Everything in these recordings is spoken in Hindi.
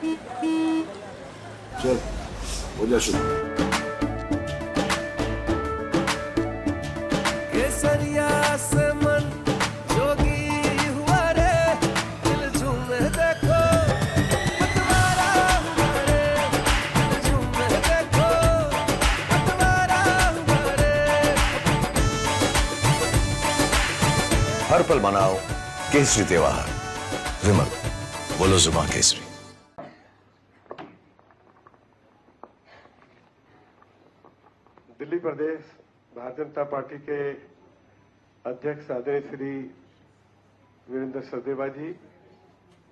चल हो जा शुरू। केसरिया से मन जोगी हुआ रे, दिल झूमे देखो पतवारा हुआ रे, दिल झूमे देखो पतवारा हुआ रे। हर पल मनाओ केसरी त्योहार। विमल, बोलो जुबान केसरी। दिल्ली प्रदेश भारतीय जनता पार्टी के अध्यक्ष आदरणीय श्री वीरेंद्र सचदेवा जी,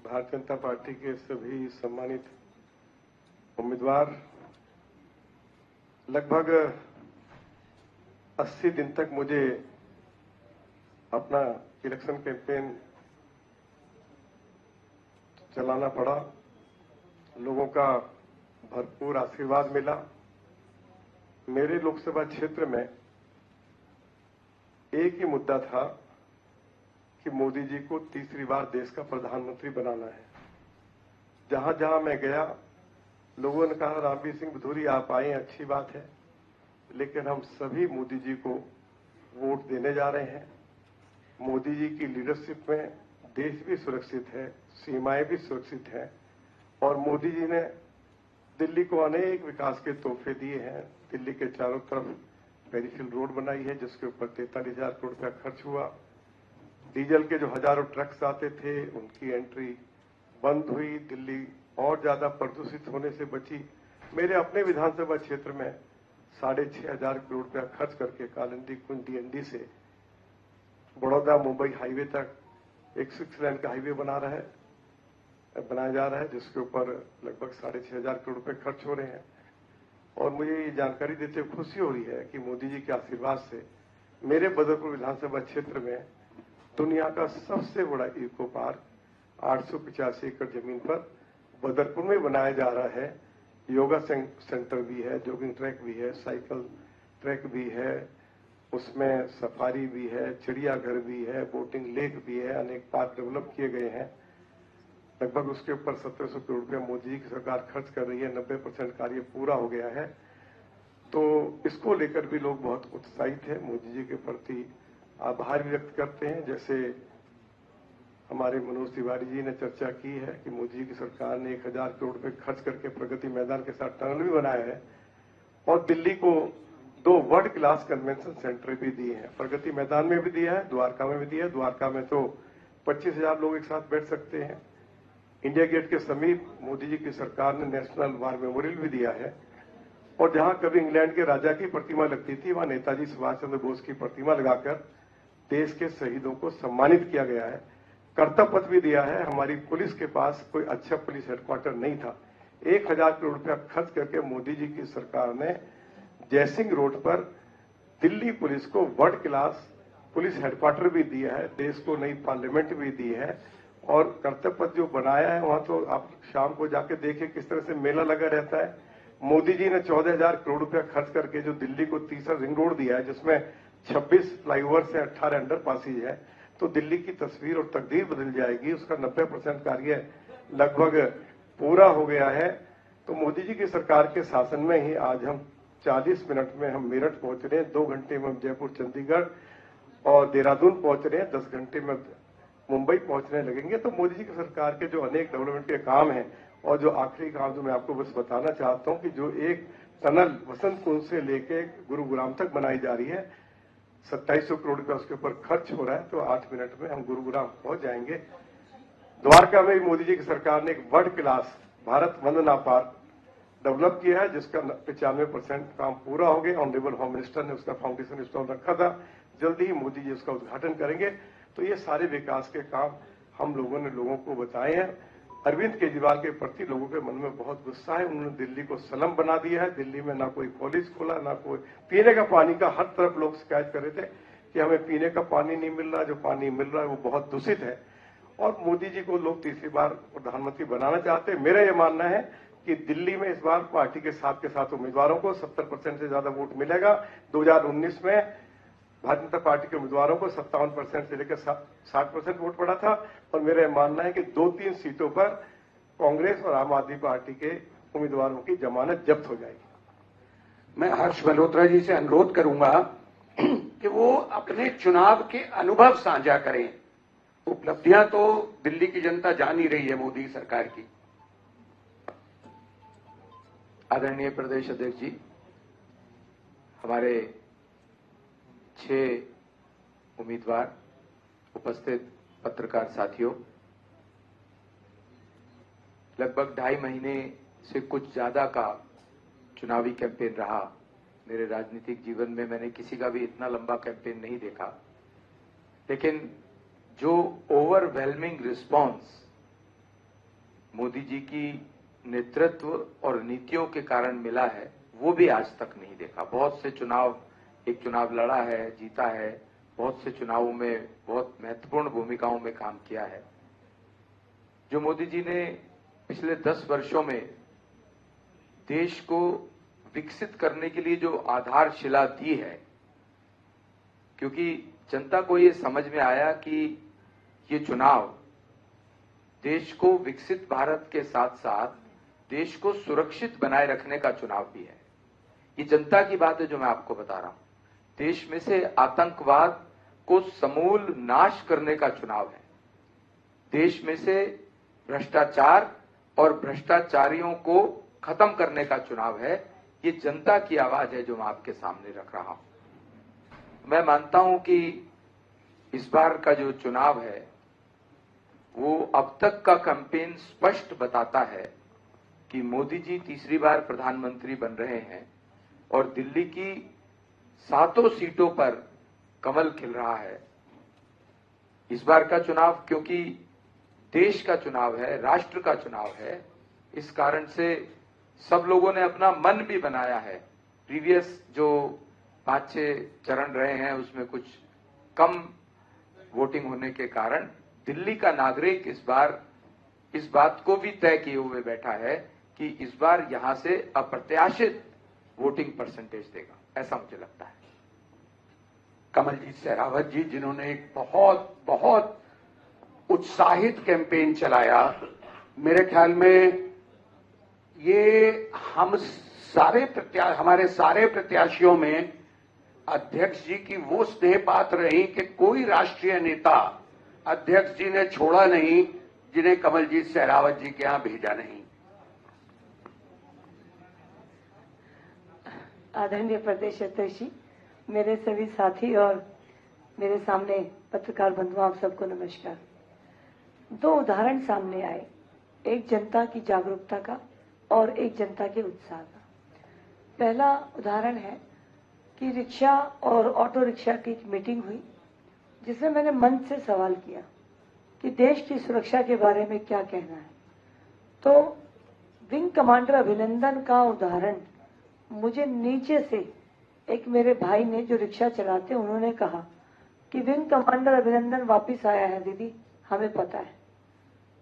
भारतीय जनता पार्टी के सभी सम्मानित उम्मीदवार, लगभग 80 दिन तक मुझे अपना इलेक्शन कैंपेन चलाना पड़ा। लोगों का भरपूर आशीर्वाद मिला। मेरे लोकसभा क्षेत्र में एक ही मुद्दा था कि मोदी जी को तीसरी बार देश का प्रधानमंत्री बनाना है। जहां जहां मैं गया, लोगों ने कहा रामवीर सिंह भदौरी आप आए, अच्छी बात है, लेकिन हम सभी मोदी जी को वोट देने जा रहे हैं। मोदी जी की लीडरशिप में देश भी सुरक्षित है, सीमाएं भी सुरक्षित हैं, और मोदी जी ने दिल्ली को अनेक विकास के तोहफे दिए हैं। दिल्ली के चारों तरफ पेरिफेरल रोड बनाई है जिसके ऊपर 43,000 करोड़ रुपया खर्च हुआ। डीजल के जो हजारों ट्रक्स आते थे उनकी एंट्री बंद हुई। दिल्ली और ज्यादा प्रदूषित होने से बची। मेरे अपने विधानसभा क्षेत्र में 6,500 करोड़ रुपया खर्च करके कालिंदी कुंज डीएनडी से बड़ौदा मुंबई हाईवे तक एक 6 लेन का हाईवे बनाया जा रहा है जिसके ऊपर लगभग 6,500 करोड़ रुपए खर्च हो रहे हैं। और मुझे ये जानकारी देते हुए खुशी हो रही है कि मोदी जी के आशीर्वाद से मेरे बदरपुर विधानसभा क्षेत्र में दुनिया का सबसे बड़ा इको पार्क 885 एकड़ जमीन पर बदरपुर में बनाया जा रहा है। योगा सेंटर भी है, जॉगिंग ट्रैक भी है, साइकिल ट्रैक भी है, उसमें सफारी भी है, चिड़ियाघर भी है, बोटिंग लेक भी है, अनेक पार्क डेवलप किए गए हैं। लगभग उसके ऊपर 1700 करोड़ रुपया मोदी जी की सरकार खर्च कर रही है। 90% कार्य पूरा हो गया है। तो इसको लेकर भी लोग बहुत उत्साहित हैं, मोदी जी के प्रति आभार व्यक्त करते हैं। जैसे हमारे मनोज तिवारी जी ने चर्चा की है कि मोदी जी की सरकार ने 1000 करोड़ रुपए खर्च करके प्रगति मैदान के साथ टनल भी बनाया है और दिल्ली को 2 वर्ल्ड क्लास कन्वेंशन सेंटर भी दिए हैं। प्रगति मैदान में भी दिया है, द्वारका में भी दिया है। द्वारका में तो 25,000 लोग एक साथ बैठ सकते हैं। इंडिया गेट के समीप मोदी जी की सरकार ने नेशनल वार मेमोरियल भी दिया है। और जहां कभी इंग्लैंड के राजा की प्रतिमा लगती थी, वहां नेताजी सुभाष चंद्र बोस की प्रतिमा लगाकर देश के शहीदों को सम्मानित किया गया है। कर्तव्य पथ भी दिया है। हमारी पुलिस के पास कोई अच्छा पुलिस हेडक्वार्टर नहीं था। 1,000 करोड़ रुपया खर्च करके मोदी जी की सरकार ने जयसिंह रोड पर दिल्ली पुलिस को वर्ल्ड क्लास पुलिस हेडक्वार्टर भी दिया है। देश को नई पार्लियामेंट भी दी है। और कर्तव्य पथ जो बनाया है वहां तो आप शाम को जाके देखिए किस तरह से मेला लगा रहता है। मोदी जी ने 14,000 करोड़ रुपया खर्च करके जो दिल्ली को तीसरा रिंग रोड दिया है जिसमें 26 फ्लाईओवर से 18 अंडरपासेज है, तो दिल्ली की तस्वीर और तकदीर बदल जाएगी। उसका 90% कार्य लगभग पूरा हो गया है। तो मोदी जी की सरकार के शासन में ही आज हम 40 मिनट में हम मेरठ पहुंच रहे हैं, 2 घंटे में हम जयपुर चंडीगढ़ और देहरादून पहुंच रहे हैं, 10 घंटे में मुंबई पहुंचने लगेंगे। तो मोदी जी की सरकार के जो अनेक डेवलपमेंट के काम हैं और जो आखिरी काम जो मैं आपको बस बताना चाहता हूं कि जो एक टनल वसंत कुंज से लेके गुरुग्राम तक बनाई जा रही है, 2700 करोड़ रुपया उसके ऊपर खर्च हो रहा है। तो 8 मिनट में हम गुरुग्राम पहुंच जाएंगे। द्वारका में मोदी जी की सरकार ने एक वर्ल्ड क्लास भारत वंदना पार्क डेवलप किया है जिसका 95% काम पूरा हो गया। ऑनरेबल होम मिनिस्टर ने उसका फाउंडेशन स्टोन रखा था। जल्दी ही मोदी जी उसका उद्घाटन करेंगे। तो ये सारे विकास के काम हम लोगों ने लोगों को बताए हैं। अरविंद केजरीवाल के प्रति लोगों के मन में बहुत गुस्सा है। उन्होंने दिल्ली को सलम बना दिया है। दिल्ली में ना कोई कॉलेज खोला, ना कोई पीने का पानी का हर तरफ लोग शिकायत कर रहे थे कि हमें पीने का पानी नहीं मिल रहा, जो पानी मिल रहा है वो बहुत दूषित है। और मोदी जी को लोग तीसरी बार प्रधानमंत्री बनाना चाहते हैं। मेरा ये मानना है कि दिल्ली में इस बार पार्टी के साथ उम्मीदवारों को 70% से ज्यादा वोट मिलेगा। 2019 में भारतीय जनता पार्टी के उम्मीदवारों को 57% से लेकर 60% वोट पड़ा था। और मेरा यह मानना है कि 2-3 सीटों पर कांग्रेस और आम आदमी पार्टी के उम्मीदवारों की जमानत जब्त हो जाएगी। मैं हर्ष मल्होत्रा जी से अनुरोध करूंगा कि वो अपने चुनाव के अनुभव साझा करें। उपलब्धियां तो दिल्ली की जनता जान ही रही है मोदी सरकार की। आदरणीय प्रदेश अध्यक्ष जी, हमारे 6 उम्मीदवार, उपस्थित पत्रकार साथियों, लगभग 2.5 महीने से कुछ ज्यादा का चुनावी कैंपेन रहा। मेरे राजनीतिक जीवन में मैंने किसी का भी इतना लंबा कैंपेन नहीं देखा, लेकिन जो ओवरवेलमिंग रिस्पांस मोदी जी की नेतृत्व और नीतियों के कारण मिला है, वो भी आज तक नहीं देखा। बहुत से एक चुनाव लड़ा है, जीता है, बहुत से चुनावों में बहुत महत्वपूर्ण भूमिकाओं में काम किया है। जो मोदी जी ने पिछले 10 वर्षों में देश को विकसित करने के लिए जो आधारशिला दी है, क्योंकि जनता को ये समझ में आया कि ये चुनाव देश को विकसित भारत के साथ साथ देश को सुरक्षित बनाए रखने का चुनाव भी है। ये जनता की बात है जो मैं आपको बता रहा हूं। देश में से आतंकवाद को समूल नाश करने का चुनाव है। देश में से भ्रष्टाचार और भ्रष्टाचारियों को खत्म करने का चुनाव है। ये जनता की आवाज है जो मैं आपके सामने रख रहा हूं। मैं मानता हूं कि इस बार का जो चुनाव है वो अब तक का कैंपेन स्पष्ट बताता है कि मोदी जी तीसरी बार प्रधानमंत्री बन रहे हैं और दिल्ली की 7 सीटों पर कमल खिल रहा है। इस बार का चुनाव क्योंकि देश का चुनाव है, राष्ट्र का चुनाव है, इस कारण से सब लोगों ने अपना मन भी बनाया है। प्रीवियस जो 5-6 चरण रहे हैं उसमें कुछ कम वोटिंग होने के कारण दिल्ली का नागरिक इस बार इस बात को भी तय किए हुए बैठा है कि इस बार यहां से अप्रत्याशित वोटिंग परसेंटेज देगा, ऐसा मुझे लगता है। कमलजीत सहरावत जी, जिन्होंने एक बहुत बहुत उत्साहित कैंपेन चलाया, मेरे ख्याल में ये हमारे सारे प्रत्याशियों में अध्यक्ष जी की वो स्नेह पात्र रही कि कोई राष्ट्रीय नेता अध्यक्ष जी ने छोड़ा नहीं जिन्हें कमलजीत सहरावत जी के यहां भेजा नहीं। आदरणीय प्रदेश अध्यक्ष जी, मेरे सभी साथी और मेरे सामने पत्रकार बंधुओं, आप सबको नमस्कार। 2 उदाहरण सामने आए, एक जनता की जागरूकता का और एक जनता के उत्साह का। पहला उदाहरण है कि रिक्शा और ऑटो रिक्शा की एक मीटिंग हुई जिसमें मैंने मंच से सवाल किया कि देश की सुरक्षा के बारे में क्या कहना है। तो विंग कमांडर अभिनंदन का उदाहरण मुझे नीचे से एक मेरे भाई ने जो रिक्शा चलाते, उन्होंने कहा कि विंग कमांडर अभिनंदन वापस आया है दीदी, हमें पता है।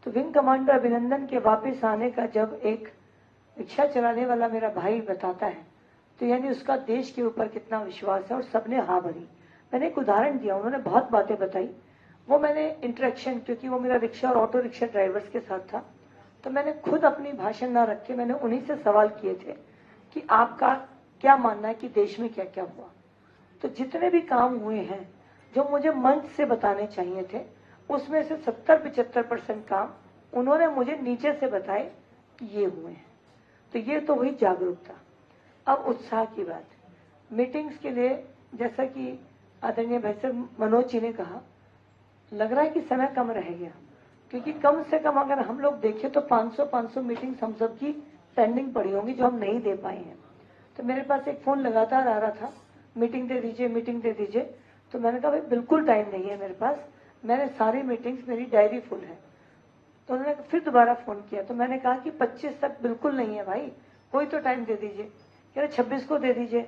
तो विंग कमांडर अभिनंदन के वापस आने का जब एक रिक्शा चलाने वाला मेरा भाई बताता है तो यानी उसका देश के ऊपर कितना विश्वास है, और सबने हाँ भरी। मैंने एक उदाहरण दिया, उन्होंने बहुत बातें बताई, वो मैंने इंटरेक्शन, क्योंकि वो मेरा रिक्शा और ऑटो रिक्शा ड्राइवर्स के साथ था, तो मैंने खुद अपनी भाषण ना रख के मैंने उन्हीं से सवाल किए थे कि आपका क्या मानना है कि देश में क्या क्या हुआ। तो जितने भी काम हुए हैं जो मुझे मंच से बताने चाहिए थे, उसमें से 70-75% काम उन्होंने मुझे नीचे से बताए कि ये हुए हैं। तो ये तो हुई जागरूकता। अब उत्साह की बात, मीटिंग्स के लिए जैसा कि आदरणीय भाई साहब मनोज जी ने कहा, लग रहा है कि समय कम रह गया, क्योंकि कम से कम अगर हम लोग देखें तो 500 मीटिंग्स हम सब की पेंडिंग पड़ी होंगी जो हम नहीं दे पाए हैं। तो मेरे पास एक फोन लगातार आ रहा था, मीटिंग दे दीजिए, मीटिंग दे दीजिए। तो मैंने कहा भाई बिल्कुल टाइम नहीं है मेरे पास, मैंने सारी मीटिंग्स, मेरी डायरी फुल है। तो उन्होंने फिर दोबारा फोन किया, तो मैंने कहा कि 25 तक बिल्कुल नहीं है भाई, कोई तो टाइम दे दीजिए। कह रहे 26 को दे दीजिए।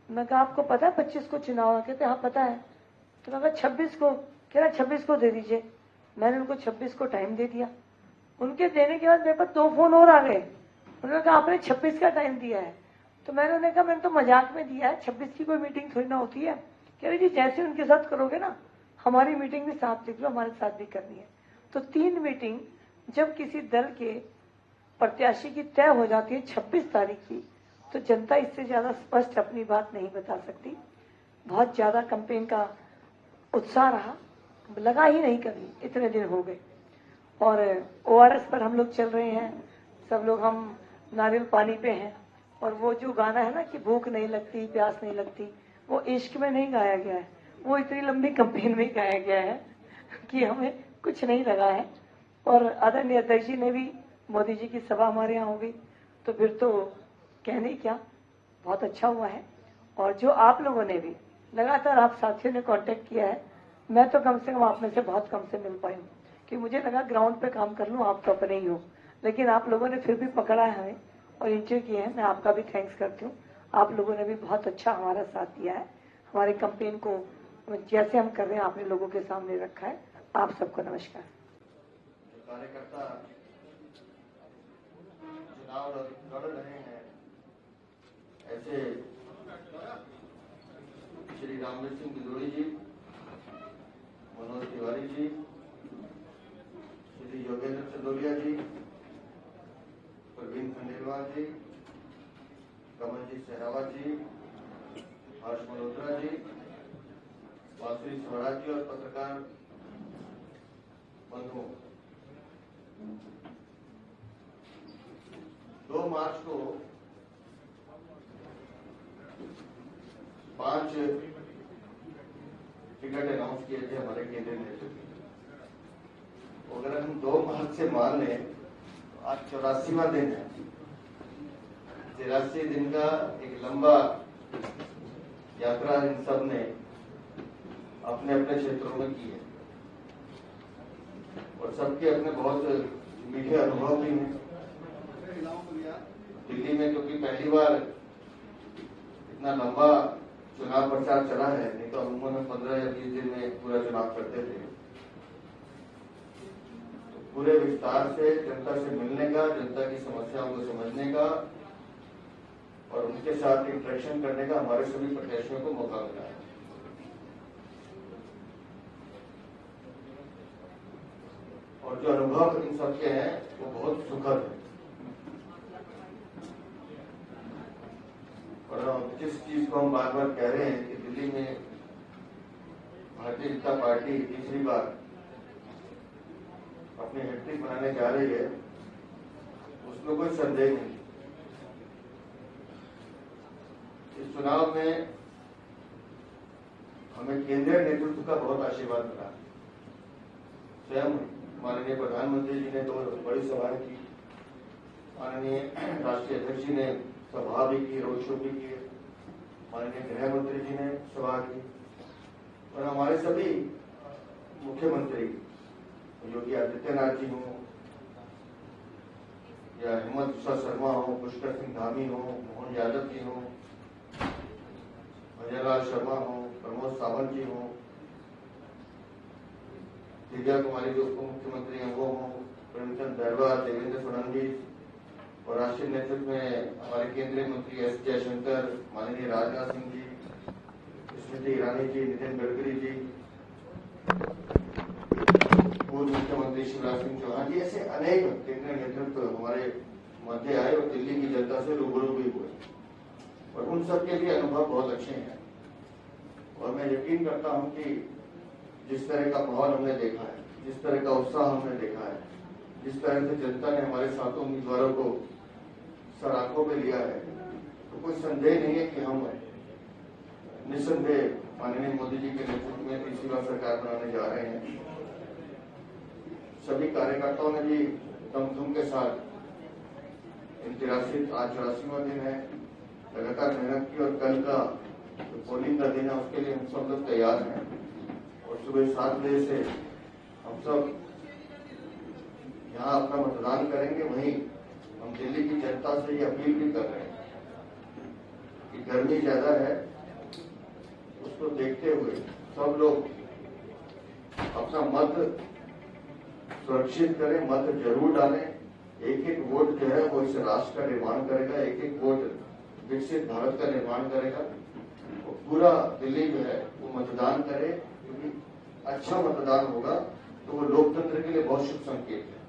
मैं कहा आपको पता है 25 को चुनाव है? कहते हाँ पता है। तो मैं कहा 26 को, कह रहा 26 को दे दीजिए। मैंने उनको 26 को टाइम दे दिया। उनके देने के बाद मेरे पास 2 फोन और आ गए। उन्होंने कहा आपने 26 का टाइम दिया है। तो मैंने उन्हें कहा मैंने तो मजाक में दिया है, 26 की कोई मीटिंग थोड़ी ना होती है। कह रहे जी जैसे उनके साथ करोगे ना, हमारी मीटिंग भी साथ लिख लो, हमारे साथ भी करनी है। तो 3 मीटिंग जब किसी दल के प्रत्याशी की तय हो जाती है 26 तारीख की, तो जनता इससे ज्यादा स्पष्ट अपनी बात नहीं बता सकती। बहुत ज्यादा कैंपेन का उत्साह रहा, लगा ही नहीं कभी, इतने दिन हो गए। और ORS पर हम लोग चल रहे हैं, सब लोग हम नारियल पानी पे हैं। और वो जो गाना है ना कि भूख नहीं लगती प्यास नहीं लगती, वो इश्क में नहीं गाया गया है, वो इतनी लंबी कैंपेन में गाया गया है कि हमें कुछ नहीं लगा है। और आदरणीय अध्यक्ष जी ने भी, मोदी जी की सभा हमारे यहाँ हो गई, तो फिर तो कहने क्या, बहुत अच्छा हुआ है। और जो आप लोगों ने भी लगातार, आप साथियों ने कांटेक्ट किया है, मैं तो कम से कम आप में से बहुत कम से मिल पाई हूँ कि मुझे लगा ग्राउंड पे काम कर लूँ, आप तो अपने ही हो, लेकिन आप लोगों ने फिर भी पकड़ा है हमें और इंटरव्यू किए हैं। मैं आपका भी थैंक्स करती हूँ। आप लोगों ने भी बहुत अच्छा हमारा साथ दिया है, हमारे कैंपेन को जैसे हम कर रहे हैं आपने लोगों के सामने रखा है। आप सबको नमस्कार। कार्यकर्ता चुनाव लड़ रहे हैं, ऐसे श्री रामवीर सिंह भदौरी जी, मनोज तिवारी जी, श्री योगेंद्र चंदोलिया जी, प्रवीण खंडेलवाल जी, कमलजीत सहरावत जी, हर्ष मल्होत्रा जी, बांसुरी स्वराज जी और पत्रकार बंधुओं, 2 मार्च को 5 टिकट अनाउंस किए थे हमारे केंद्रीय नेतृत्व। अगर हम 2 मार्च से मान लें तो आज 84वां दिन है। 83 दिन का एक लंबा यात्रा इन सब ने अपने अपने क्षेत्रों में की है और सबके अपने बहुत मीठे अनुभव भी हैं। दिल्ली में क्योंकि पहली बार इतना लंबा चुनाव प्रचार चला है, नहीं तो अमूमन 15 या 20 दिन में पूरा चुनाव करते थे। तो पूरे विस्तार से जनता से मिलने का, जनता की समस्याओं को समझने का और उनके साथ इंटरेक्शन करने का हमारे सभी प्रत्याशियों को मौका मिला है। और जो अनुभव इन सबके हैं वो बहुत सुखद है। और जिस चीज को हम बार बार कह रहे हैं कि दिल्ली में भारतीय जनता पार्टी तीसरी बार अपनी हैट्रिक बनाने जा रही है, उसमें कोई संदेह नहीं। इस चुनाव में हमें केंद्रीय नेतृत्व का बहुत आशीर्वाद मिला। स्वयं माननीय प्रधानमंत्री जी ने 2 बड़ी सभाएं की, माननीय राष्ट्रीय अध्यक्ष जी ने सभा भी की, रोड शो भी किए, माननीय गृह मंत्री जी ने सभा की और हमारे सभी मुख्यमंत्री योगी आदित्यनाथ जी हों या हेमंत बिस्वा शर्मा हो, पुष्कर सिंह धामी हो, मोहन यादव जी हों, अजय लाल शर्मा हो, प्रमोद सावंत जी हों, दिव्या कुमारी जो उप मुख्यमंत्री हैं वो हों, प्रेमचंद बैरवा, देवेंद्र फडणवीस और राष्ट्रीय नेतृत्व में हमारे केंद्रीय मंत्री एस जयशंकर, माननीय राजनाथ सिंह जी, स्मृति ईरानी जी, नितिन गडकरी जी, पूर्व मुख्यमंत्री शिवराज सिंह चौहान जी, ऐसे अनेक केंद्रीय नेतृत्व हमारे मध्य आए और दिल्ली की जनता से रूबरू भी हुए और उन सबके लिए अनुभव बहुत अच्छे हैं। और मैं यकीन करता हूं कि जिस तरह का माहौल हमने देखा है, जिस तरह का उत्साह हमने देखा है, जिस तरह से जनता ने हमारे सातों उम्मीदवारों को सर आंखों पे लिया है, तो कोई संदेह नहीं है कि हम निस्संदेह माननीय मोदी जी के नेतृत्व में तीसरी बार सरकार बनाने जा रहे हैं। सभी कार्यकर्ताओं ने भी दमखम के साथ आज 84वां दिन है, लगातार मेहनत की और कल का जो पोलिंग का दिन है उसके लिए हम सब लोग तैयार हैं और सुबह 7 बजे से हम सब यहाँ अपना मतदान करेंगे। वहीं हम दिल्ली की जनता से ये अपील भी कर रहे हैं कि गर्मी ज्यादा है, उसको देखते हुए सब लोग अपना मत सुरक्षित करें, मत जरूर डालें। एक एक वोट जो है वो इस राष्ट्र का निर्माण करेगा, एक एक वोट विकसित भारत का निर्माण करेगा। वो पूरा दिल्ली जो है वो मतदान करे, क्योंकि अच्छा मतदान होगा तो वो लोकतंत्र के लिए बहुत शुभ संकेत है।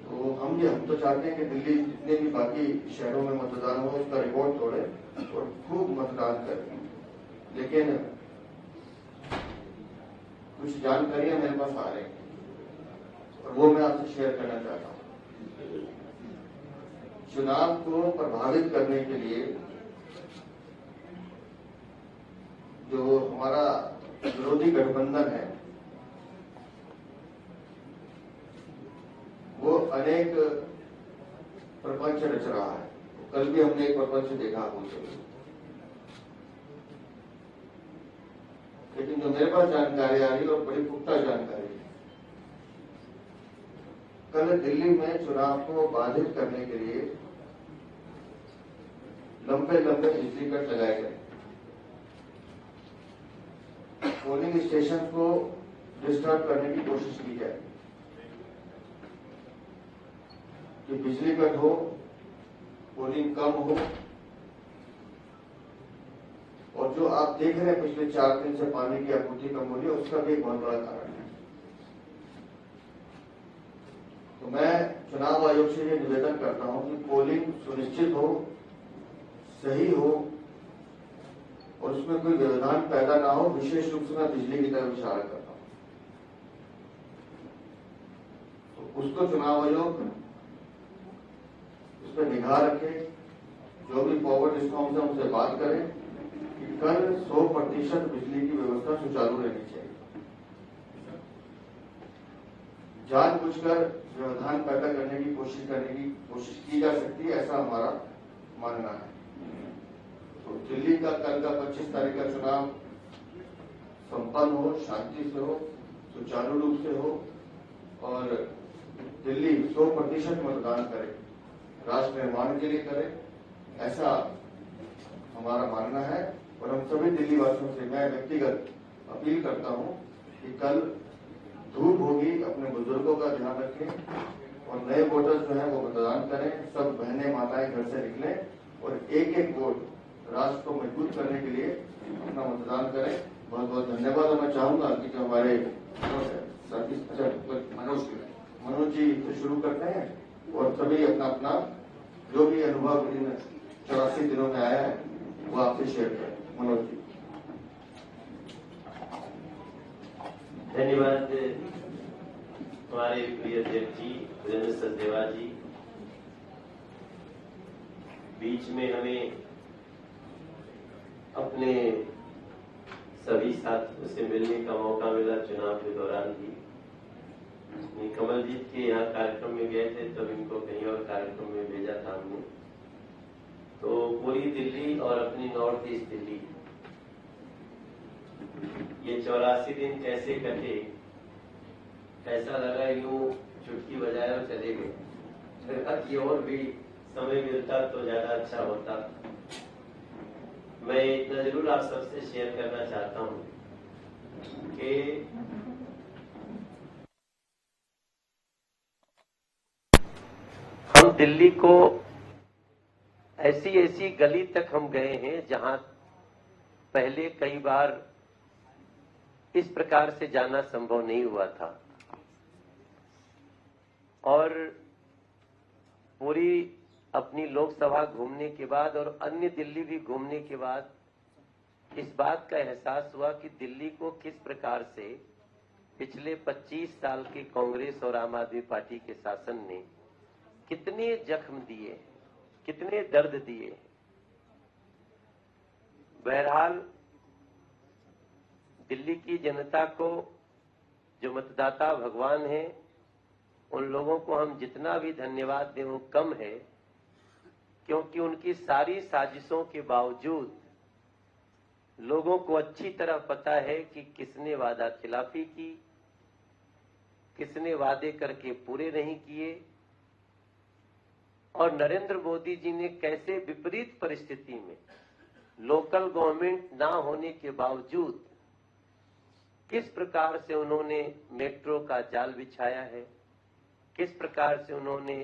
तो हम तो चाहते हैं कि दिल्ली जितने भी बाकी शहरों में मतदान हो उसका रिकॉर्ड तोड़े और खूब मतदान करें। लेकिन कुछ जानकारियां मेरे पास आ रही हैं और वो मैं आपसे शेयर करना चाहता हूं। चुनाव को प्रभावित करने के लिए जो हमारा विरोधी गठबंधन है वो अनेक प्रपंच रच रहा है। कल भी हमने एक प्रपंच देखा आपको, लेकिन जो मेरे पास जानकारी आ रही है और बड़ी पुख्ता जानकारी है, कल दिल्ली में चुनाव को बाधित करने के लिए लंबे लंबे बिजली कट लगाए गए, पोलिंग स्टेशन को डिस्टर्ब करने की कोशिश की जाए कि बिजली कट हो, पोलिंग कम हो। और जो आप देख रहे हैं पिछले 4 दिन से पानी की आपूर्ति कम हो रही है, उसका भी एक बहुत बड़ा कारण है। तो मैं चुनाव आयोग से ये निवेदन करता हूं कि पोलिंग सुनिश्चित हो, सही हो और उसमें कोई व्यवधान पैदा ना हो। विशेष रूप से मैं बिजली की तरफ इशारा करता हूं। तो उसको चुनाव आयोग उस पर निगाह रखे। जो भी पावर डिस्कॉम से उनसे बात करें कि कल 100% बिजली की व्यवस्था सुचारू रहनी चाहिए। जानबूझकर व्यवधान पैदा करने की कोशिश की जा सकती है, ऐसा हमारा मानना है। तो दिल्ली का कल का 25 तारीख का चुनाव संपन्न हो, शांति से हो, सुचारू रूप से हो और दिल्ली 100% मतदान करे, राष्ट्र निर्माण के लिए करे, ऐसा हमारा मानना है। और हम सभी दिल्ली वासियों से मैं व्यक्तिगत अपील करता हूं कि कल धूप होगी, अपने बुजुर्गों का ध्यान रखें और नए वोटर्स जो है वो मतदान करें। सब बहनें माताएं घर से निकलें और एक एक वोट राष्ट्र को मजबूत करने के लिए अपना मतदान करें। बहुत बहुत धन्यवाद। और मैं चाहूंगा कि जो हमारे मनोज जी से शुरू करते हैं और सभी अपना अपना जो भी अनुभव इन 84 दिनों में आया है वो आपसे शेयर करें। मनोज जी। धन्यवाद हमारे प्रिय अध्यक्ष जी वीरेंद्र सचदेवा जी। बीच में हमें अपने सभी साथियों से मिलने का मौका मिला चुनाव के दौरान भी। कमलजीत के यहाँ कार्यक्रम में गए थे तब इनको कहीं और कार्यक्रम में भेजा था हमने। तो पूरी दिल्ली और अपनी नॉर्थ ईस्ट दिल्ली ये 84 दिन कैसे कटे, ऐसा लगा यूं चुटकी बजाए और चले गए। ये और भी समय मिलता तो ज्यादा अच्छा होता। मैं इतना जरूर आप सबसे शेयर करना चाहता हूं कि हम दिल्ली को ऐसी गली तक हम गए हैं जहां पहले कई बार इस प्रकार से जाना संभव नहीं हुआ था। और पूरी अपनी लोकसभा घूमने के बाद और अन्य दिल्ली भी घूमने के बाद इस बात का एहसास हुआ कि दिल्ली को किस प्रकार से पिछले 25 साल के कांग्रेस और आम आदमी पार्टी के शासन ने कितने जख्म दिए, कितने दर्द दिए। बहरहाल दिल्ली की जनता को, जो मतदाता भगवान है, उन लोगों को हम जितना भी धन्यवाद दें वो कम है, क्योंकि उनकी सारी साजिशों के बावजूद लोगों को अच्छी तरह पता है कि किसने वादा खिलाफी की, किसने वादे करके पूरे नहीं किए और नरेंद्र मोदी जी ने कैसे विपरीत परिस्थिति में लोकल गवर्नमेंट ना होने के बावजूद किस प्रकार से उन्होंने मेट्रो का जाल बिछाया है, किस प्रकार से उन्होंने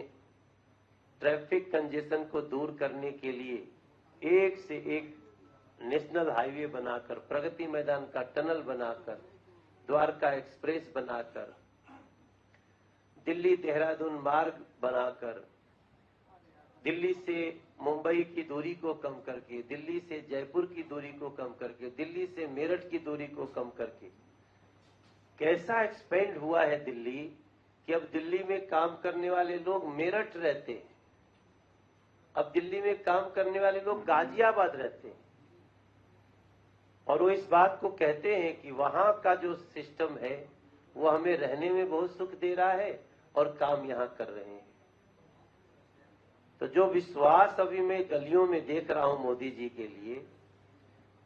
ट्रैफिक कंजेशन को दूर करने के लिए एक से एक नेशनल हाईवे बनाकर, प्रगति मैदान का टनल बनाकर, द्वारका एक्सप्रेस बनाकर दिल्ली देहरादून मार्ग बनाकर दिल्ली से मुंबई की दूरी को कम करके, दिल्ली से जयपुर की दूरी को कम करके, दिल्ली से मेरठ की दूरी को कम करके कैसा एक्सपेंड हुआ है दिल्ली कि अब दिल्ली में काम करने वाले लोग मेरठ रहते हैं, अब दिल्ली में काम करने वाले लोग गाजियाबाद रहते हैं, और वो इस बात को कहते हैं कि वहां का जो सिस्टम है वो हमें रहने में बहुत सुख दे रहा है और काम यहां कर रहे हैं। तो जो विश्वास अभी मैं गलियों में देख रहा हूं मोदी जी के लिए,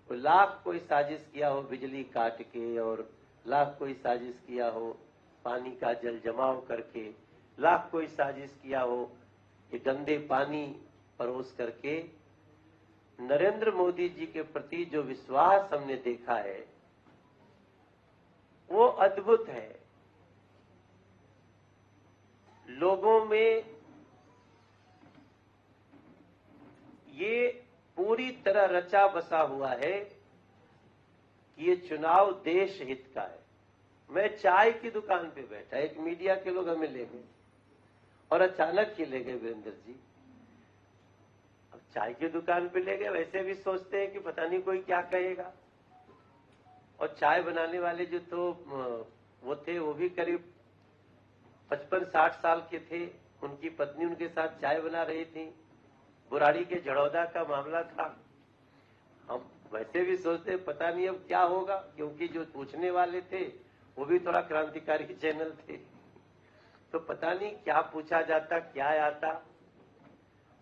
वो लाख कोई साजिश किया हो बिजली काट के, और लाख कोई साजिश किया हो पानी का जल जमाव करके, लाख कोई साजिश किया हो कि गंदे पानी परोस करके, नरेंद्र मोदी जी के प्रति जो विश्वास हमने देखा है वो अद्भुत है। लोगों में ये पूरी तरह रचा बसा हुआ है कि ये चुनाव देश हित का है। मैं चाय की दुकान पे बैठा, एक मीडिया के लोग हमें ले गए और अचानक ही ले गए वीरेंद्र जी। अब चाय की दुकान पे ले गए, वैसे भी सोचते हैं कि पता नहीं कोई क्या कहेगा, और चाय बनाने वाले जो तो वो थे वो भी करीब 55-60 साल के थे, उनकी पत्नी उनके साथ चाय बना रही थी, बुराड़ी के झड़ौदा का मामला था। हम वैसे भी सोचते पता नहीं अब क्या होगा, क्योंकि जो पूछने वाले थे वो भी थोड़ा क्रांतिकारी चैनल थे, तो पता नहीं क्या पूछा जाता क्या आता।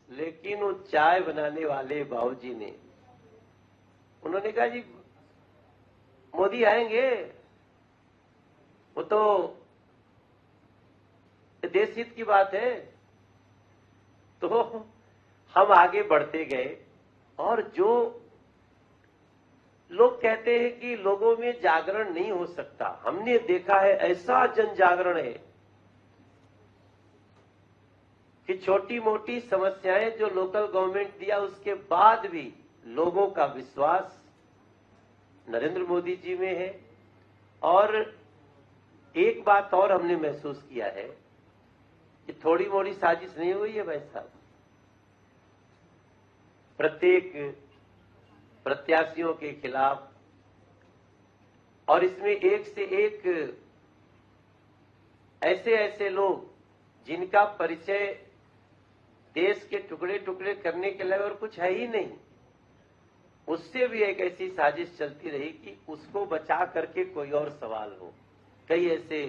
लेकिन वो चाय बनाने वाले बाबूजी ने, उन्होंने कहा जी मोदी आएंगे, वो तो देश हित की बात है। तो हम आगे बढ़ते गए, और जो लोग कहते हैं कि लोगों में जागरण नहीं हो सकता, हमने देखा है ऐसा जन जागरण है कि छोटी मोटी समस्याएं जो लोकल गवर्नमेंट दिया उसके बाद भी लोगों का विश्वास नरेंद्र मोदी जी में है। और एक बात और हमने महसूस किया है कि थोड़ी मोड़ी साजिश नहीं हुई है भाई साहब। प्रत्येक प्रत्याशियों के खिलाफ, और इसमें एक से एक ऐसे ऐसे लोग जिनका परिचय देश के टुकड़े टुकड़े करने के अलावा और कुछ है ही नहीं, उससे भी एक ऐसी साजिश चलती रही कि उसको बचा करके कोई और सवाल हो। कई ऐसे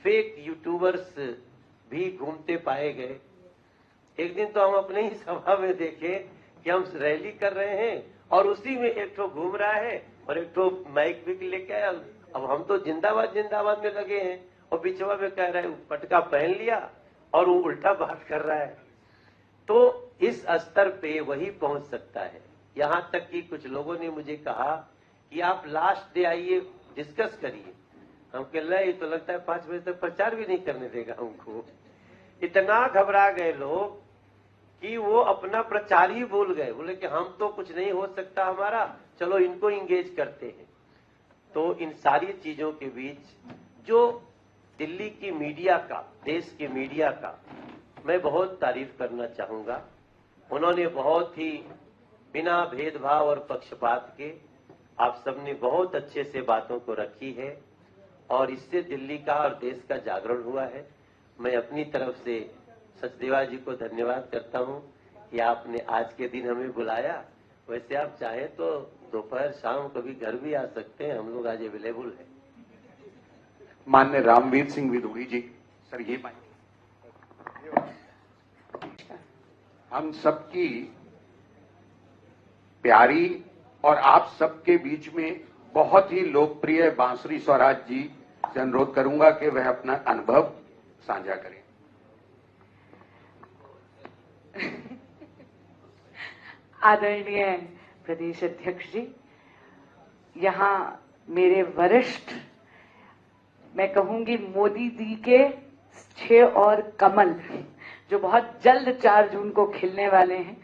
फेक यूट्यूबर्स भी घूमते पाए गए। एक दिन तो हम अपने ही सभा में देखे कि हम रैली कर रहे हैं और उसी में एक ठो घूम रहा है और एक ठो माइक भी लेके आया। अब हम तो जिंदाबाद जिंदाबाद में लगे हैं और बिचवा में कह रहे हैं, पटका पहन लिया और वो उल्टा बात कर रहा है। तो इस स्तर पे वही पहुंच सकता है। यहां तक कि कुछ लोगों ने मुझे कहा कि आप लास्ट डे आइए, डिस्कस करिए। हम कह रहे ये तो लगता है 5 बजे तक प्रचार भी नहीं करने देगा हमको। इतना घबरा गए लोग कि वो अपना प्रचार ही भूल गए। बोले कि हम तो कुछ नहीं हो सकता हमारा, चलो इनको इंगेज करते हैं। तो इन सारी चीजों के बीच जो दिल्ली की मीडिया का, देश की मीडिया का मैं बहुत तारीफ करना चाहूंगा। उन्होंने बहुत ही बिना भेदभाव और पक्षपात के आप सबने बहुत अच्छे से बातों को रखी है और इससे दिल्ली का और देश का जागरण हुआ है। मैं अपनी तरफ से सचदेवा जी को धन्यवाद करता हूं कि आपने आज के दिन हमें बुलाया। वैसे आप चाहें तो दोपहर शाम कभी घर भी आ सकते हैं, हम लोग आज अवेलेबल है। माननीय रामवीर सिंह विदुड़ी जी, सर ये माइक। हम सबकी प्यारी और आप सबके बीच में बहुत ही लोकप्रिय बांसुरी स्वराज जी से अनुरोध करूंगा कि वह अपना अनुभव साझा करें। आदरणीय प्रदेश अध्यक्ष जी, यहाँ मेरे वरिष्ठ, मैं कहूंगी मोदी जी के 6 और कमल जो बहुत जल्द 4 जून को खिलने वाले हैं,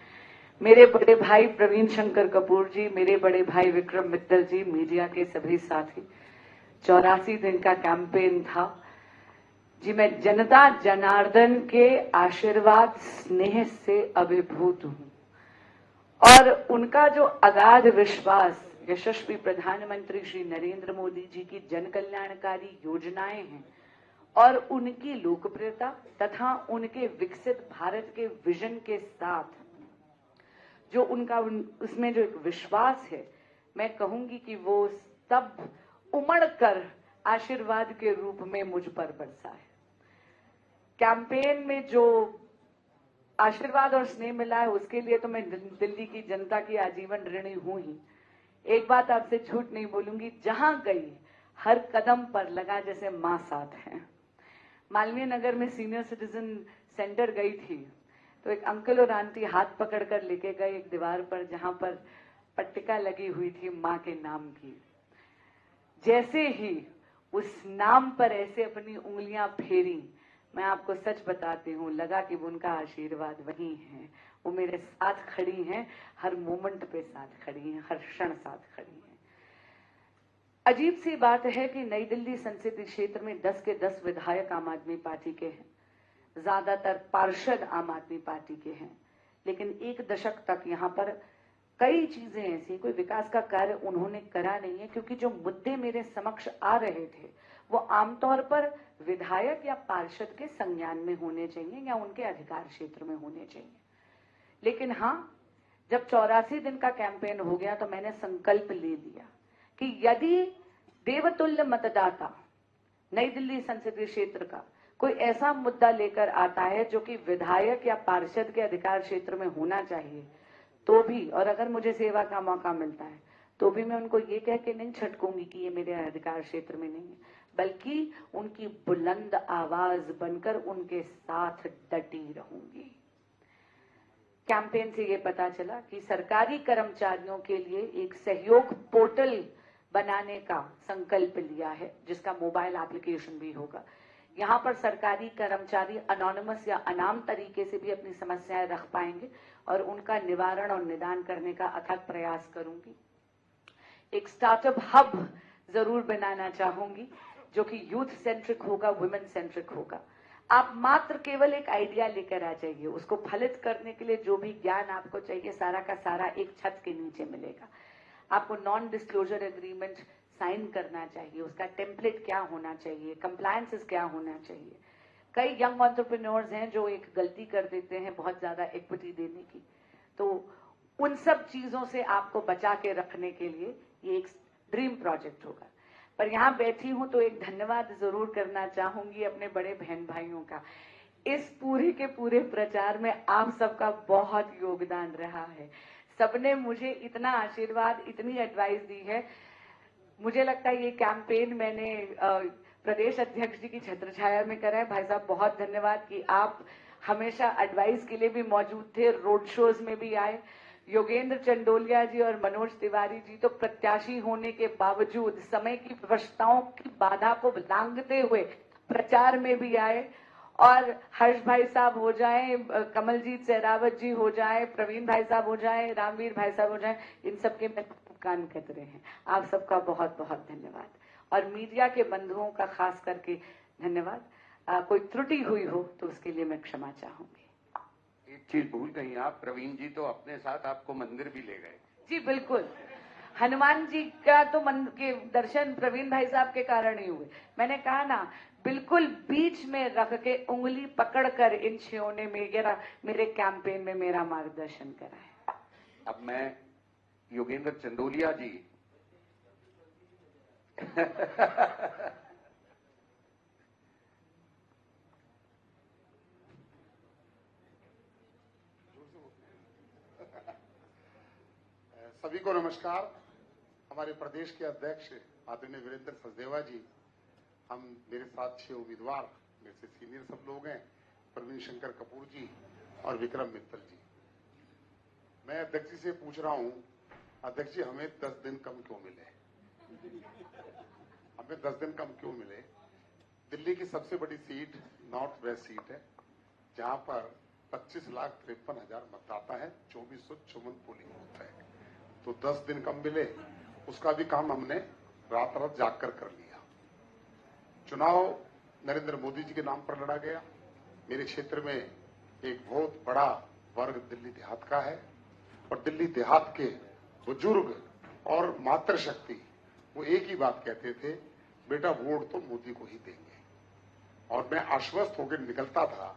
मेरे बड़े भाई प्रवीण शंकर कपूर जी, मेरे बड़े भाई विक्रम मित्तल जी, मीडिया के सभी साथी। 84 दिन का कैंपेन था जी, मैं जनता जनार्दन के आशीर्वाद स्नेह से अभिभूत हूं और उनका जो अगाध विश्वास यशस्वी प्रधानमंत्री श्री नरेंद्र मोदी जी की जन कल्याणकारी योजनाएं हैं और उनकी लोकप्रियता तथा उनके विकसित भारत के विजन के साथ जो उनका उसमें जो एक विश्वास है, मैं कहूंगी कि वो सब उमड़ कर आशीर्वाद के रूप में मुझ पर बरसा है। कैंपेन में जो आशीर्वाद और स्नेह मिला है उसके लिए तो मैं दिल्ली की जनता की आजीवन ऋणी हूं ही। एक बात आपसे झूठ नहीं बोलूंगी, जहां गई हर कदम पर लगा जैसे मां साथ है। मालवीय नगर में सीनियर सिटीजन सेंटर गई थी तो एक अंकल और आंटी हाथ पकड़कर लेके गए एक दीवार पर जहां पर पट्टिका लगी हुई थी मां के नाम की। जैसे ही उस नाम पर ऐसे अपनी उंगलियां फेरी, मैं आपको सच बताती हूँ, लगा कि वो उनका आशीर्वाद वही है। वो मेरे साथ खड़ी हैं, हर मोमेंट पे साथ खड़ी हैं, हर क्षण साथ खड़ी हैं। अजीब सी बात है कि नई दिल्ली संसदीय क्षेत्र में 10 के 10 विधायक आम आदमी पार्टी के हैं, ज्यादातर पार्षद आम आदमी पार्टी के हैं, लेकिन एक दशक तक यहाँ पर कई चीजें ऐसी, कोई विकास का कार्य उन्होंने करा नहीं है, क्योंकि जो मुद्दे मेरे समक्ष आ रहे थे वो आमतौर पर विधायक या पार्षद के संज्ञान में होने चाहिए या उनके अधिकार क्षेत्र में होने चाहिए। लेकिन हाँ, जब 84 दिन का कैंपेन हो गया तो मैंने संकल्प ले लिया कि यदि देवतुल्य मतदाता नई दिल्ली संसदीय क्षेत्र का कोई ऐसा मुद्दा लेकर आता है जो कि विधायक या पार्षद के अधिकार क्षेत्र में होना चाहिए, तो भी, और अगर मुझे सेवा का मौका मिलता है तो भी मैं उनको ये कह के नहीं छटकूंगी कि ये मेरे अधिकार क्षेत्र में नहीं है, बल्कि उनकी बुलंद आवाज बनकर उनके साथ डटी रहूंगी। कैंपेन से ये पता चला कि सरकारी कर्मचारियों के लिए एक सहयोग पोर्टल बनाने का संकल्प लिया है, जिसका मोबाइल एप्लीकेशन भी होगा। यहाँ पर सरकारी कर्मचारी अनोनिमस या अनाम तरीके से भी अपनी समस्याएं रख पाएंगे और उनका निवारण और निदान करने का अथक प्रयास करूंगी। एक स्टार्टअप हब जरूर बनाना चाहूंगी जो कि यूथ सेंट्रिक होगा, वुमेन सेंट्रिक होगा। आप मात्र केवल एक आइडिया लेकर आ जाइए, उसको फलित करने के लिए जो भी ज्ञान आपको चाहिए सारा का सारा एक छत के नीचे मिलेगा। आपको नॉन डिस्क्लोजर एग्रीमेंट साइन करना चाहिए, उसका टेम्पलेट क्या होना चाहिए, कंप्लायंसेस क्या होना चाहिए। कई यंग एंटरप्रेन्योर्स हैं जो एक गलती कर देते हैं बहुत ज्यादा इक्विटी देने की, तो उन सब चीजों से आपको बचा के रखने के लिए ये एक ड्रीम प्रोजेक्ट होगा। पर यहाँ बैठी हूं तो एक धन्यवाद जरूर करना चाहूंगी अपने बड़े बहन भाइयों का। इस पूरे के पूरे प्रचार में आप सबका बहुत योगदान रहा है। सबने मुझे इतना आशीर्वाद, इतनी एडवाइस दी है। मुझे लगता है ये कैंपेन मैंने प्रदेश अध्यक्ष जी की छत्रछाया में करा है। भाई साहब बहुत धन्यवाद कि आप हमेशा एडवाइस के लिए भी मौजूद थे, रोड शोज में भी आए। योगेंद्र चंडोलिया जी और मनोज तिवारी जी तो प्रत्याशी होने के बावजूद समय की विवशताओं की बाधा को लांघते हुए प्रचार में भी आए। और हर्ष भाई साहब हो जाए, कमलजीत सहरावत जी हो जाए, प्रवीण भाई साहब हो जाए, रामवीर भाई साहब हो जाए, इन सबके कान कतरे हैं। आप सबका बहुत बहुत धन्यवाद और मीडिया के बंधुओं का खास करके धन्यवाद। कोई त्रुटि हुई हो तो उसके लिए मैं क्षमा चाहूंगी। एक चीज भूल गई आप, प्रवीण जी तो अपने साथ आपको मंदिर भी ले गए। जी बिल्कुल, हनुमान जी का तो मन के दर्शन प्रवीण भाई साहब के कारण ही हुए। मैंने कहा ना, बिल्कुल बीच में रख के उंगली पकड़कर इन छियों ने मेरे कैंपेन में मेरा मार्गदर्शन करा है। अब मैं योगेंद्र चंदोलिया जी सभी को नमस्कार। हमारे प्रदेश के अध्यक्ष आदरणीय वीरेंद्र सचदेवा जी, मेरे साथ 6 उम्मीदवार, मेरे से सीनियर सब लोग हैं, प्रवीण शंकर कपूर जी और विक्रम मित्तल जी। मैं अध्यक्ष जी से पूछ रहा हूं, अध्यक्ष जी हमें 10 दिन कम क्यों मिले? हमें 10 दिन कम क्यों मिले? दिल्ली की सबसे बड़ी सीट नॉर्थ वेस्ट सीट है, जहां पर 25,53,000 मतदाता है, 2454 पोलिंग बूथ है। तो 10 दिन कम मिले, उसका भी काम हमने रात रात जाग कर लिया। चुनाव नरेंद्र मोदी जी के नाम पर लड़ा गया। मेरे क्षेत्र में एक बहुत बड़ा वर्ग दिल्ली देहात का है और दिल्ली देहात के बुजुर्ग और मातृशक्ति वो एक ही बात कहते थे, बेटा वोट तो मोदी को ही देंगे। और मैं आश्वस्त होकर निकलता था।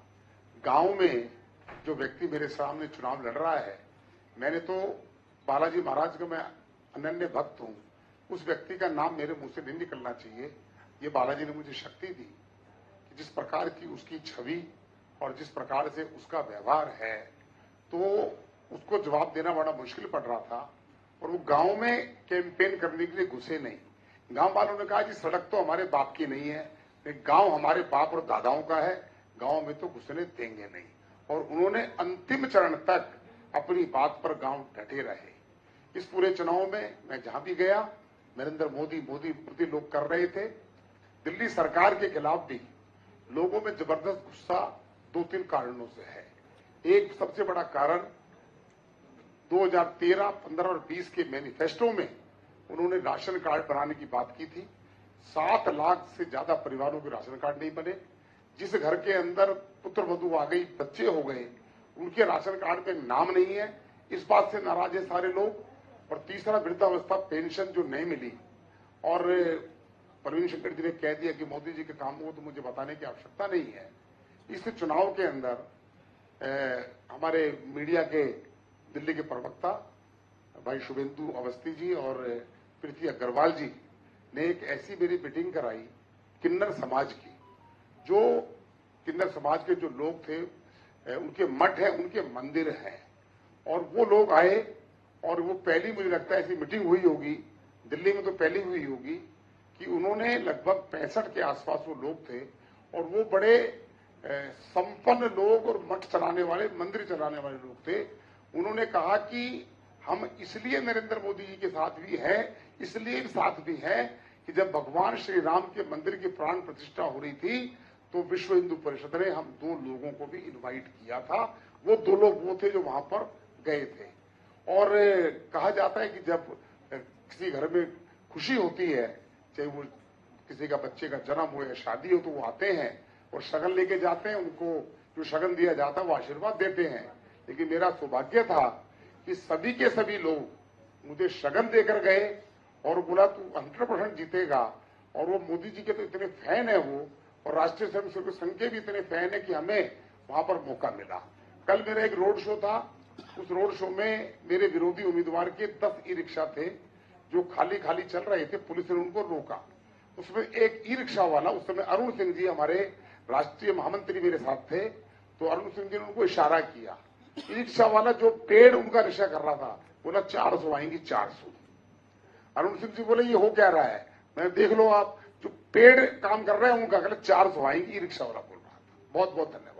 गांव में जो व्यक्ति मेरे सामने चुनाव लड़ रहा है, मैंने तो बालाजी महाराज का मैं अनन्य भक्त हूं, उस व्यक्ति का नाम मेरे मुंह से नहीं निकलना चाहिए। ये बालाजी ने मुझे शक्ति दी कि जिस प्रकार की उसकी छवि और जिस प्रकार से उसका व्यवहार है, तो उसको जवाब देना बड़ा मुश्किल पड़ रहा था। और वो गांव में कैंपेन करने के लिए घुसे नहीं। गांव वालों ने कहा कि सड़क तो हमारे बाप की नहीं है, गांव हमारे बाप और दादाओं का है, गांव में तो घुसने देंगे नहीं। और उन्होंने अंतिम चरण तक अपनी बात पर गांव डटे रहे। इस पूरे चुनाव में मैं जहां भी गया, नरेंद्र मोदी प्रति लोग कर रहे थे। दिल्ली सरकार के खिलाफ भी लोगों में जबरदस्त गुस्सा 2-3 कारणों से है। एक सबसे बड़ा कारण 2013, 15 और 20 के मैनिफेस्टो में उन्होंने राशन कार्ड बनाने की बात की थी। 7 लाख से ज्यादा परिवारों के राशन कार्ड नहीं बने। जिस घर के अंदर पुत्र वधू आ गई, बच्चे हो गए, उनके राशन कार्ड पे नाम नहीं है। इस बात से नाराज है सारे लोग। और तीसरा, वृद्धावस्था पेंशन जो नहीं मिली। और प्रवीण शंकर जी ने कह दिया कि मोदी जी के काम को तो मुझे बताने की आवश्यकता नहीं है। इस चुनाव के अंदर हमारे मीडिया के दिल्ली के प्रवक्ता भाई शुभेंदु अवस्थी जी और प्रीति अग्रवाल जी ने एक ऐसी मेरी मीटिंग कराई किन्नर समाज की। जो किन्नर समाज के जो लोग थे, उनके मठ है, उनके मंदिर हैं, और वो लोग आए। और वो पहली, मुझे लगता है ऐसी मीटिंग हुई होगी दिल्ली में, तो पहली हुई होगी कि उन्होंने लगभग 65 के आसपास वो लोग थे। और वो बड़े संपन्न लोग और मठ चलाने वाले, मंदिर चलाने वाले लोग थे। उन्होंने कहा कि हम इसलिए नरेंद्र मोदी जी के साथ भी हैं, इसलिए साथ भी हैं कि जब भगवान श्री राम के मंदिर की प्राण प्रतिष्ठा हो रही थी, तो विश्व हिंदू परिषद ने हम 2 लोगों को भी इनवाइट किया था। वो 2 लोग वो थे जो वहां पर गए थे। और कहा जाता है कि जब किसी घर में खुशी होती है, चाहे वो किसी का बच्चे का जन्म हो या शादी हो, तो वो आते हैं और शगन लेके जाते हैं। उनको जो शगन दिया जाता है वो आशीर्वाद देते हैं। लेकिन मेरा सौभाग्य था कि सभी के सभी लोग मुझे शगन देकर गए और बोला तू 100% जीतेगा। और वो मोदी जी के तो इतने फैन है वो, और राष्ट्रीय स्वयंसेवक संघ के भी इतने फैन है कि हमें वहां पर मौका मिला। कल मेरा एक रोड शो था। उस रोड शो में मेरे विरोधी उम्मीदवार के 10 ई रिक्शा थे जो खाली खाली चल रहे थे। पुलिस ने उनको रोका। उसमें एक ई रिक्शा वाला, उस समय अरुण सिंह जी हमारे राष्ट्रीय महामंत्री मेरे साथ थे, तो अरुण सिंह जी ने उनको इशारा किया। ई रिक्शा वाला जो पेड़ उनका रिक्शा कर रहा था, बोला 400 आएंगी, 400। अरुण सिंह जी बोले ये हो क्या रहा है? मैं देख लो आप, जो पेड़ काम कर रहे हैं उनका, 400 आएंगी, ई रिक्शा वाला बोल रहा था। बहुत बहुत धन्यवाद।